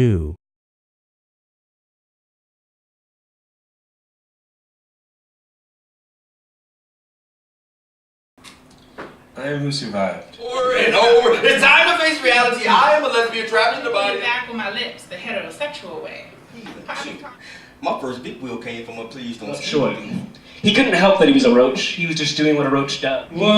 knew. I am who survived. Over and over. It's time to face reality. I am a lesbian trapped in the body. Back with my lips, the heterosexual way. My first big wheel came from a please don't speak. Sure. He couldn't help that he was a roach. He was just doing what a roach does. Whoa,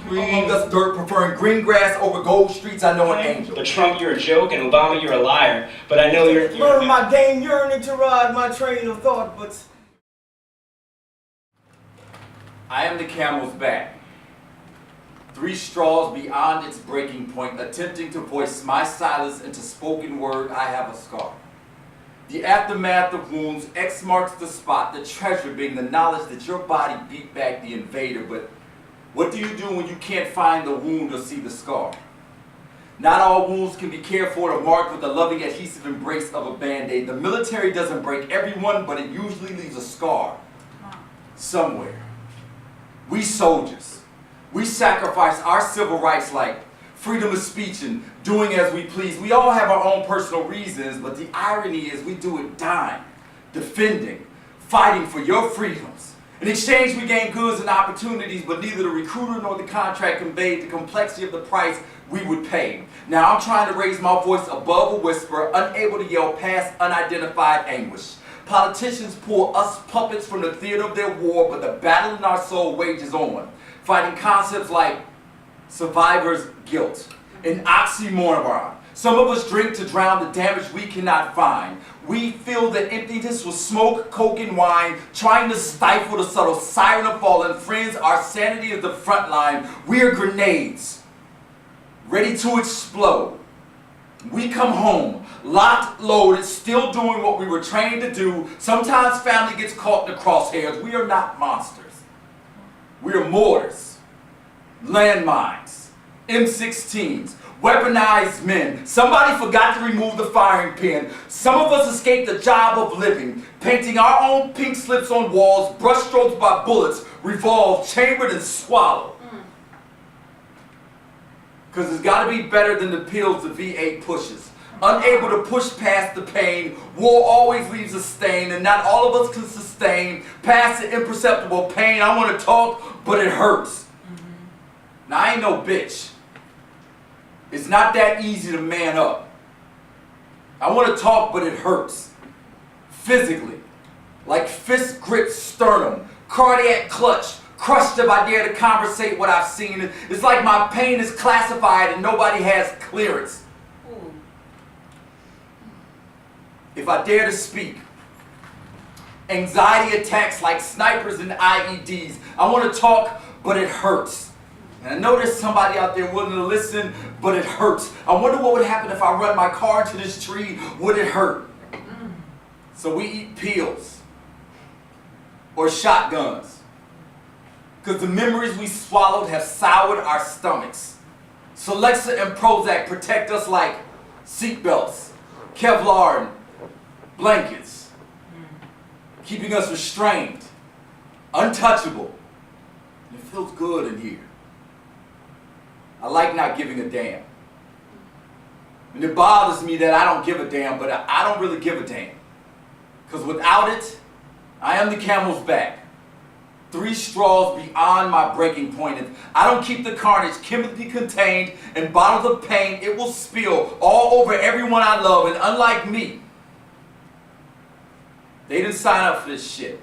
Among us dirt preferring green grass over gold streets, I know an angel. But Trump, you're a joke, and Obama, you're a liar. But I know you're... Learn my game, yearning to ride my train of thought, but... I am the camel's back. 3 straws beyond its breaking point, attempting to voice my silence into spoken word, I have a scar. The aftermath of wounds, X marks the spot, the treasure being the knowledge that your body beat back the invader, but what do you do when you can't find the wound or see the scar? Not all wounds can be cared for or marked with the loving adhesive embrace of a band-aid. The military doesn't break everyone, but it usually leaves a scar somewhere. We soldiers, we sacrifice our civil rights like freedom of speech and doing as we please. We all have our own personal reasons, but the irony is we do it dying, defending, fighting for your freedoms. In exchange, we gain goods and opportunities, but neither the recruiter nor the contract conveyed the complexity of the price we would pay. Now I'm trying to raise my voice above a whisper, unable to yell past unidentified anguish. Politicians pull us puppets from the theater of their war, but the battle in our soul wages on, fighting concepts like survivor's guilt, an oxymoron. Some of us drink to drown the damage we cannot find. We fill the emptiness with smoke, coke, and wine, trying to stifle the subtle siren of fallen friends. Our sanity is the front line. We are grenades, ready to explode. We come home, locked, loaded, still doing what we were trained to do. Sometimes family gets caught in the crosshairs. We are not monsters. We are mortars, landmines, M16s, weaponized men. Somebody forgot to remove the firing pin. Some of us escaped the job of living, painting our own pink slips on walls, brushstrokes by bullets, revolved, chambered, and swallowed. Because it's got to be better than the pills the V8 pushes. Unable to push past the pain, war always leaves a stain, and not all of us can sustain past the imperceptible pain. I want to talk, but it hurts. Now, I ain't no bitch. It's not that easy to man up. I want to talk, but it hurts. Physically. Like fist gripped sternum, cardiac clutch, crushed if I dare to conversate what I've seen. It's like my pain is classified and nobody has clearance. If I dare to speak, anxiety attacks like snipers and IEDs. I want to talk, but it hurts. And I know there's somebody out there willing to listen, but it hurts. I wonder what would happen if I run my car into this tree. Would it hurt? So we eat pills or shotguns, because the memories we swallowed have soured our stomachs. Celexa and Prozac protect us like seatbelts, Kevlar, and blankets, keeping us restrained, untouchable. And it feels good in here. I like not giving a damn. And it bothers me that I don't give a damn, but I don't really give a damn. Because without it, I am the camel's back. 3 straws beyond my breaking point. If I don't keep the carnage chemically contained in bottles of pain, it will spill all over everyone I love. And unlike me, they didn't sign up for this shit.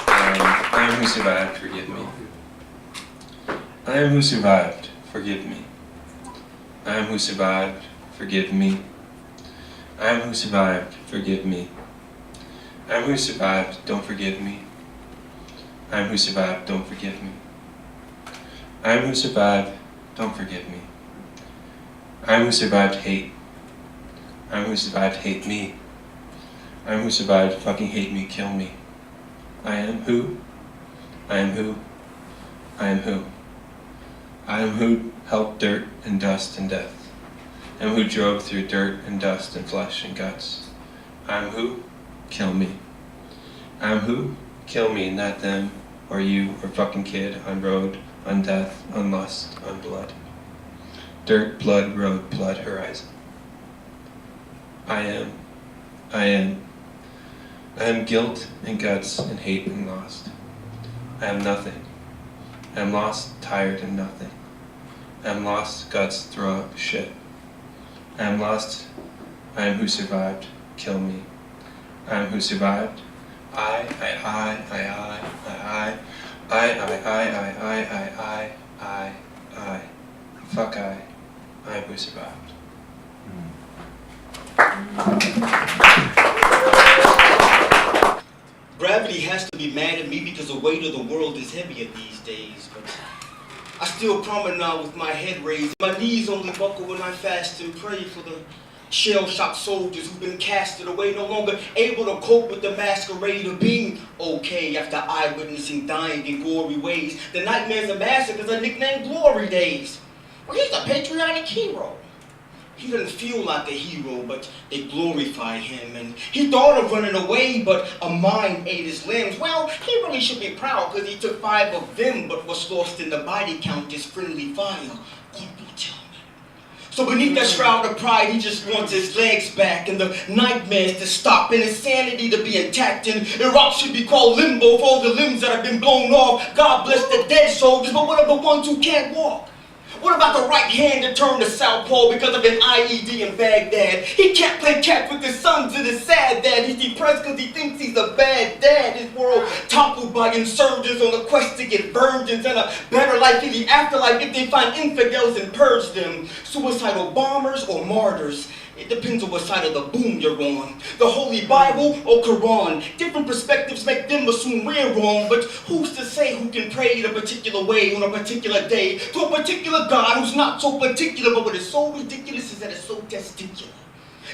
I am who survived, forgive me. I am who survived, forgive me. I am who survived, forgive me. I am who survived, forgive me. I am who survived, don't forgive me. I am who survived, don't forgive me. I am who survived, don't forgive me. I am who survived hate. I am who survived hate me. I am who survived fucking hate me, kill me. I am who? I am who? I am who? I am who helped dirt and dust and death. I am who drove through dirt and dust and flesh and guts. I am who? Kill me. I am who? Kill me, not them, or you, or fucking kid, on road, on death, on lust, on blood. dirt, blood, road, blood, horizon. I am guilt and guts and hate and lost. I am nothing. I am lost, tired and nothing. I am lost, guts, throw up, shit. I am lost, I am who survived, kill me. I am who survived. I, fuck I am who survived. Gravity has to be mad at me because the weight of the world is heavier these days, but I still promenade with my head raised. My knees only buckle when I fast and pray for the shell-shocked soldiers who've been casted away, no longer able to cope with the masquerade of being okay after eyewitnessing dying in gory ways. The nightmares of massacres are nicknamed glory days. Well, he's a patriotic hero. He doesn't feel like a hero, but they glorify him. And he thought of running away, but a mine ate his limbs. Well, he really should be proud because he took 5 of them, but was lost in the body count as friendly fire. Corporal Tillman. So beneath that shroud of pride, he just wants his legs back and the nightmares to stop and his sanity to be intact. And Iraq should be called limbo for all the limbs that have been blown off. God bless the dead soldiers, but what of the ones who can't walk? What about the right hand that turned to southpaw because of an IED in Baghdad? He can't play catch with his sons and his sad dad. He's depressed because he thinks he's a bad dad. His world toppled by insurgents on the quest to get virgins and a better life in the afterlife if they find infidels and purge them. Suicidal bombers or martyrs. It depends on what side of the boom you're on. The Holy Bible or Quran. Different perspectives make them assume we're wrong, but who's to say who can pray in a particular way on a particular day to a particular God who's not so particular, but what is so ridiculous is that it's so testicular.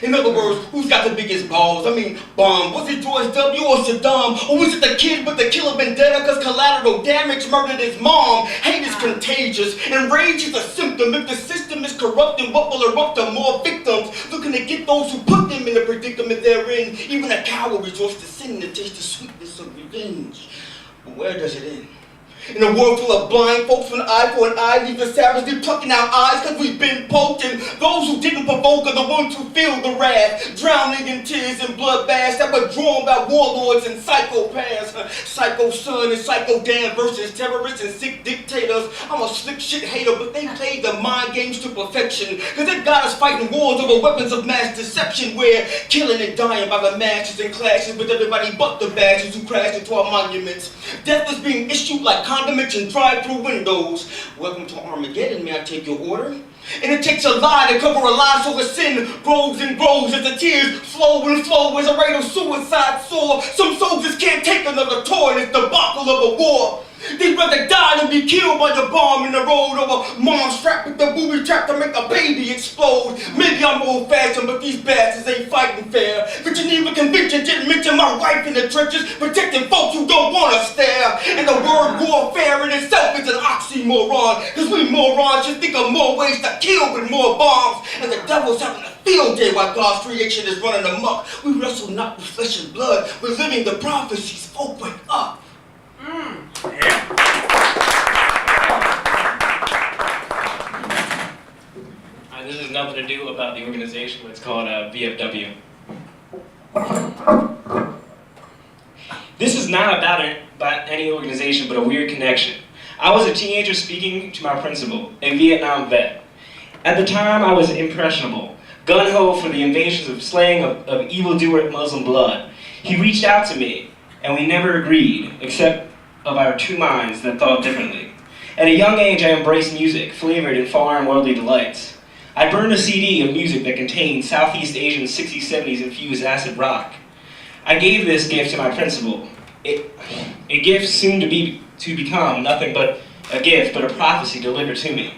In other words, who's got the biggest balls? I mean, bomb. Was it George W. or Saddam? Or was it the kid with the killer vendetta because collateral damage murdered his mom? Hate is contagious, and rage is a symptom. If the system is corrupt, then what will erupt are more victims looking to get those who put them in the predicament they're in. Even a coward resorts to sin to taste the sweetness of revenge. But where does it end? In a world full of blind folks, when eye for an eye, leave us savagely plucking out eyes because we've been poked. And those who didn't provoke are the ones who feel the wrath, drowning in tears and bloodbaths that were drawn by warlords and psychopaths. Psycho son and psycho dad versus terrorists and sick dictators. I'm a slick shit hater, but they play the mind games to perfection because they've got us fighting wars over weapons of mass deception. We're killing and dying by the masses and clashes with everybody but the bastards who crashed into our monuments. Death is being issued like condiments and drive-through windows. Welcome to Armageddon, may I take your order? And it takes a lie to cover a lie so the sin grows and grows as the tears flow and flow as a rate of suicide soar. Some soldiers can't take another tour in this debacle of a war. They'd rather die than be killed by the bomb in the road or a mom strapped with the booby trap to make a baby explode. Maybe I'm old-fashioned, but these bastards ain't fighting fair. The Geneva Convention didn't mention my wife in the trenches, protecting folks who don't want to stare. And the word warfare in itself is an oxymoron, because we morons just think of more ways to kill with more bombs. And the devil's having a field day while God's creation is running amok. We wrestle not with flesh and blood, we're living the prophecies. Folk, wake up. This has nothing to do about the organization, but it's called VFW. This is not about any organization, but a weird connection. I was a teenager speaking to my principal, a Vietnam vet. At the time, I was impressionable, gung-ho for the invasions of slaying of evildoer Muslim blood. He reached out to me, and we never agreed, except of our two minds that thought differently. At a young age, I embraced music, flavored in foreign worldly delights. I burned a CD of music that contained Southeast Asian 60s, 70s infused acid rock. I gave this gift to my principal. A gift soon to become nothing but a gift, but a prophecy delivered to me.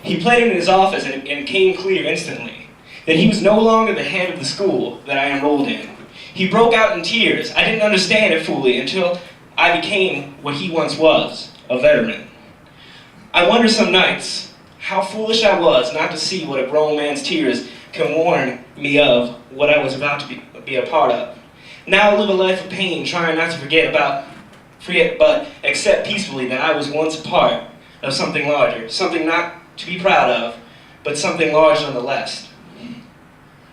He played it in his office, and it came clear instantly that he was no longer the head of the school that I enrolled in. He broke out in tears. I didn't understand it fully until I became what he once was, a veteran. I wonder some nights how foolish I was not to see what a grown man's tears can warn me of what I was about to be a part of. Now I live a life of pain, trying not to forget, but accept peacefully that I was once a part of something larger, something not to be proud of, but something large nonetheless.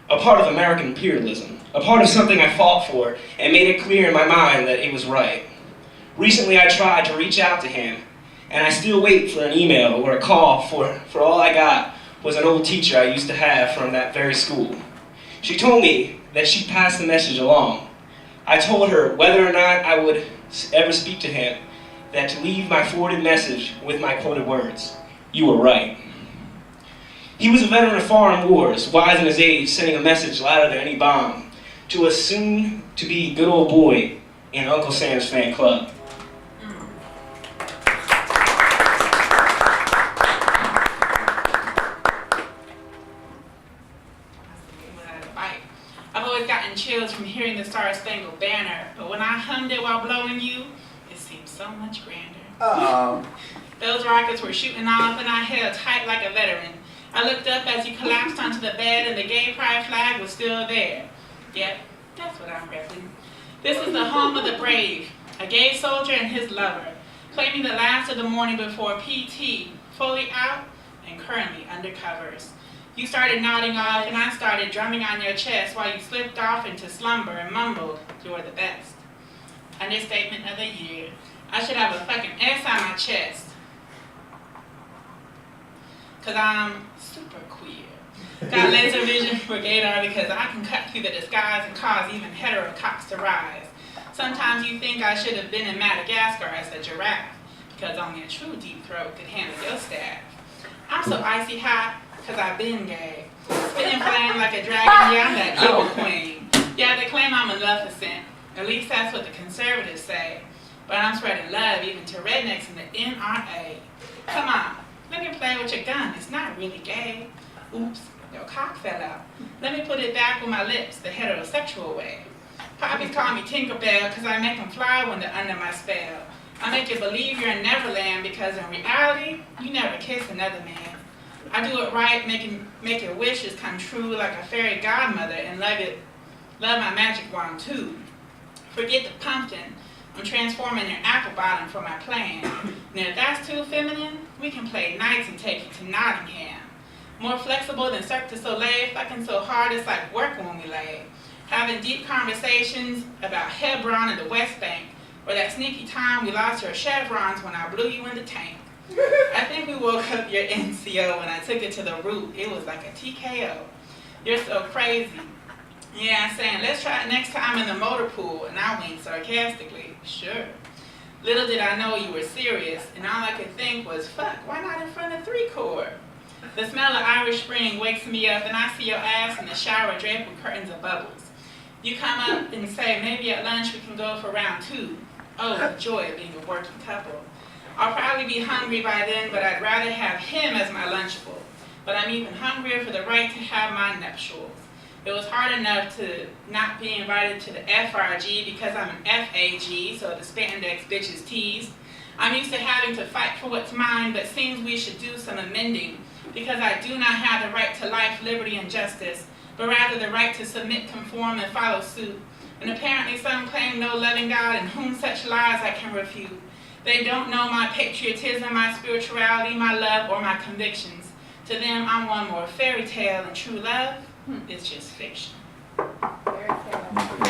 A part of American imperialism, a part of something I fought for and made it clear in my mind that it was right. Recently I tried to reach out to him, and I still wait for an email or a call, for all I got was an old teacher I used to have from that very school. She told me that she'd pass the message along. I told her whether or not I would ever speak to him, that to leave my forwarded message with my quoted words, "You were right." He was a veteran of foreign wars, wise in his age, sending a message louder than any bomb, to a soon-to-be good old boy in Uncle Sam's fan club. I've always gotten chills from hearing the Star-Spangled Banner, but when I hummed it while blowing you, it seemed so much grander. Those rockets were shooting off and I held tight like a veteran. I looked up as you collapsed onto the bed and the gay pride flag was still there. Yep, that's what I'm repping. This is the home of the brave, a gay soldier and his lover, claiming the last of the morning before PT, fully out and currently under covers. You started nodding off and I started drumming on your chest while you slipped off into slumber and mumbled, "You're the best." Understatement of the year. I should have a fucking S on my chest. Cause I'm super queer. Got laser vision for gaydar because I can cut through the disguise and cause even hetero cocks to rise. Sometimes you think I should have been in Madagascar as a giraffe, because only a true deep throat could handle your staff. I'm so icy hot, cause I've been gay. Spitting flame like a dragon, yeah, I'm that evil queen. Yeah, they claim I'm Maleficent. At least that's what the conservatives say. But I'm spreading love even to rednecks in the NRA. Come on, let me play with your gun. It's not really gay. Oops, your cock fell out. Let me put it back with my lips, the heterosexual way. Poppies call me Tinkerbell cause I make them fly when they're under my spell. I make you believe you're in Neverland because in reality, you never kiss another man. I do it right, make your wishes come true like a fairy godmother and love my magic wand too. Forget the pumpkin, I'm transforming your apple bottom for my plan. Now if that's too feminine, we can play nights and take you to Nottingham. More flexible than Cirque du Soleil, fucking so hard it's like work when we lay. Having deep conversations about Hebron and the West Bank, or that sneaky time we lost your chevrons when I blew you in the tank. I think we woke up your NCO when I took it to the root. It was like a TKO. You're so crazy. Yeah, I'm saying, let's try it next time in the motor pool, and I winked sarcastically. Sure. Little did I know you were serious, and all I could think was, fuck, why not in front of 3-core? The smell of Irish Spring wakes me up, and I see your ass in the shower draped with curtains of bubbles. You come up and say, maybe at lunch we can go for round 2. Oh, the joy of being a working couple. I'll probably be hungry by then, but I'd rather have him as my lunchable. But I'm even hungrier for the right to have my nuptials. It was hard enough to not be invited to the FRG because I'm an FAG, so the spandex bitches tease. I'm used to having to fight for what's mine, but seems we should do some amending because I do not have the right to life, liberty, and justice, but rather the right to submit, conform, and follow suit. And apparently some claim no loving God in whom such lies I can refute. They don't know my patriotism, my spirituality, my love, or my convictions. To them, I'm one more fairy tale, and true love is just fiction. Fairy tale.